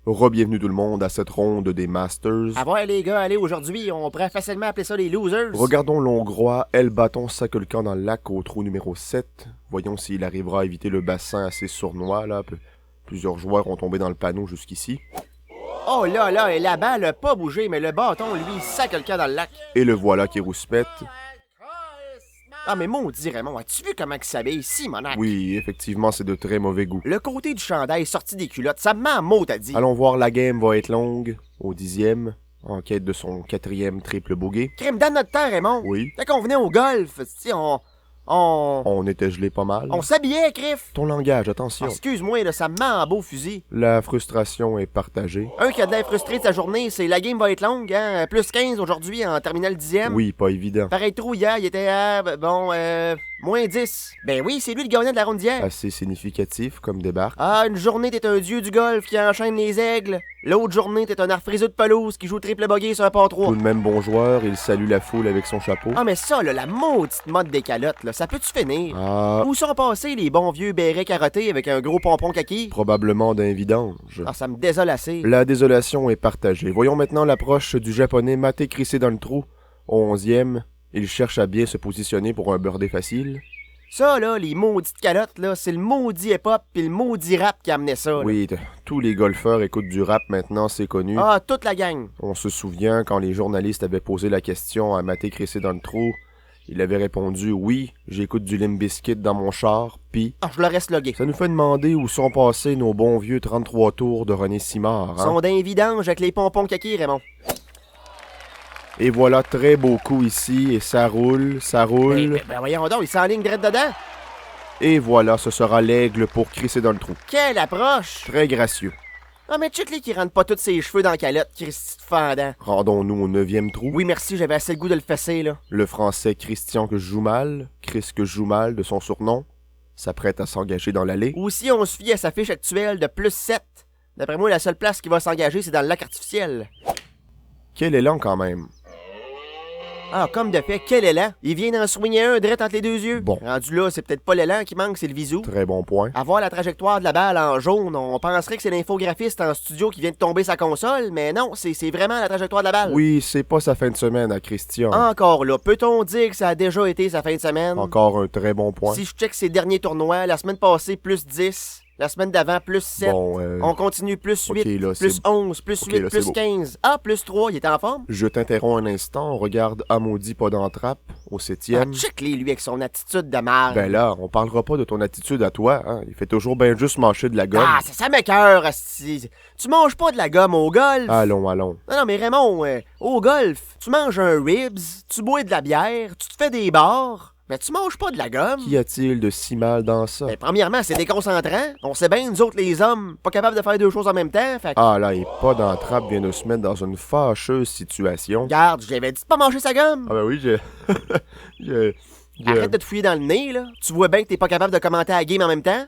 Re-bienvenue tout le monde à cette ronde des Masters. Ah ouais les gars, allez, aujourd'hui, on pourrait facilement appeler ça les losers. Regardons l'Hongrois El Bâton sac le camp dans le lac au trou numéro 7. Voyons s'il arrivera à éviter le bassin assez sournois là. Plusieurs joueurs ont tombé dans le panneau jusqu'ici. Oh là, et la balle a pas bougé, mais le bâton, lui, sac le camp dans le lac. Et le voilà qui rouspète. Ah mais maudit Raymond, as-tu vu comment il s'habille, Simonac? Oui, effectivement, c'est de très mauvais goût. Le côté du chandail sorti des culottes, ça me ment en mots, t'as dit. Allons voir, la game va être longue, au 10e, en quête de son 4e triple bogey. Crime, dans notre temps, Raymond. Oui. Quand on venait au golf, tu On était gelé pas mal. on s'habillait, Criff. Ton langage, attention. Excuse-moi, là, ça me ment en beau fusil. La frustration est partagée. Un qui a de l'air frustré de sa journée, c'est la game va être longue, hein. Plus 15 aujourd'hui en terminale 10e. Oui, pas évident. Pareil trou hier, il était à, moins 10. Ben oui, c'est lui le gagnant de la ronde d'hier. Assez significatif comme débarque. Ah, une journée, t'es un dieu du golf qui enchaîne les aigles. L'autre journée, t'es un arfriseux de pelouse qui joue triple bogey sur un par 3. Tout de même bon joueur, il salue la foule avec son chapeau. Ah, mais ça, là, la maudite mode des calottes, là, ça peut-tu finir? Ah, Où sont passés les bons vieux bérets carottés avec un gros pompon kaki? probablement d'un vidange. Ah, ça me désole assez. La désolation est partagée. Voyons maintenant l'approche du japonais maté crissé dans le trou. Au 11e, il cherche à bien se positionner pour un birdie facile. Ça, là, les maudites calottes, là, c'est le maudit hip-hop pis le maudit rap qui a amené ça, là. Oui, tous les golfeurs écoutent du rap maintenant, c'est connu. Ah, toute la gang. On se souvient quand les journalistes avaient posé la question à maté crissé dans le trou. Il avait répondu « Oui, j'écoute du Limp Bizkit dans mon char, pis... Ah, je le reste logué. » Ça nous fait demander où sont passés nos bons vieux 33 tours de René Simard, hein? Sont d'un vidange avec les pompons kaki, Raymond. Et voilà, très beau coup ici, et ça roule, ça roule. Ben voyons donc, il s'enligne direct dedans. Et voilà, ce sera l'aigle pour crisser dans le trou. Quelle approche! Très gracieux. Ah, mais check-les qui rentre pas tous ses cheveux dans la calotte, Christy de fendant. Rendons-nous au 9e trou. Oui, merci, j'avais assez le goût de le fesser, là. Le français Christian que je joue mal, Chris que je joue mal de son surnom, s'apprête à s'engager dans l'allée. Ou si on se fie à sa fiche actuelle de plus 7. D'après moi, la seule place qui va s'engager, c'est dans le lac artificiel. Quel élan quand même. Ah, comme de fait, quel élan! Il vient d'en soigner un direct entre les deux yeux. Bon. Rendu là, c'est peut-être pas l'élan qui manque, c'est le visou. Très bon point. À voir la trajectoire de la balle en jaune, on penserait que c'est l'infographiste en studio qui vient de tomber sa console, mais non, c'est vraiment la trajectoire de la balle. Oui, c'est pas sa fin de semaine à Christian. Encore là, peut-on dire que ça a déjà été sa fin de semaine? Encore un très bon point. Si je check ses derniers tournois, la semaine passée, plus 10. La semaine d'avant, plus 7. Bon, On continue, plus 8, ok, là, plus c'est- 11, plus ok, 8, là, c'est plus beau. 15. Ah, plus 3, il était en forme? Je t'interromps un instant, on regarde Amaudi pas d'entrappe au Ah, 7e. check-les, lui, avec son attitude de marde. Ben là, on parlera pas de ton attitude à toi, hein. Il fait toujours bien juste mâcher de la gomme. Ah, ça m'écoeure, asti. Tu manges pas de la gomme au golf? Allons, allons. Non, mais Raymond, au golf, tu manges un ribs, tu bois de la bière, tu te fais des bars, mais tu manges pas de la gomme. Qu'y a-t-il de si mal dans ça? Ben, premièrement, c'est déconcentrant. On sait bien, nous autres, les hommes, pas capables de faire deux choses en même temps, fait que... Ah là, et pas d'entrappe vient de se mettre dans une fâcheuse situation. Regarde, je l'avais dit de pas manger sa gomme. Ah ben oui, je... Arrête de te fouiller dans le nez, là. Tu vois bien que t'es pas capable de commenter à la game en même temps.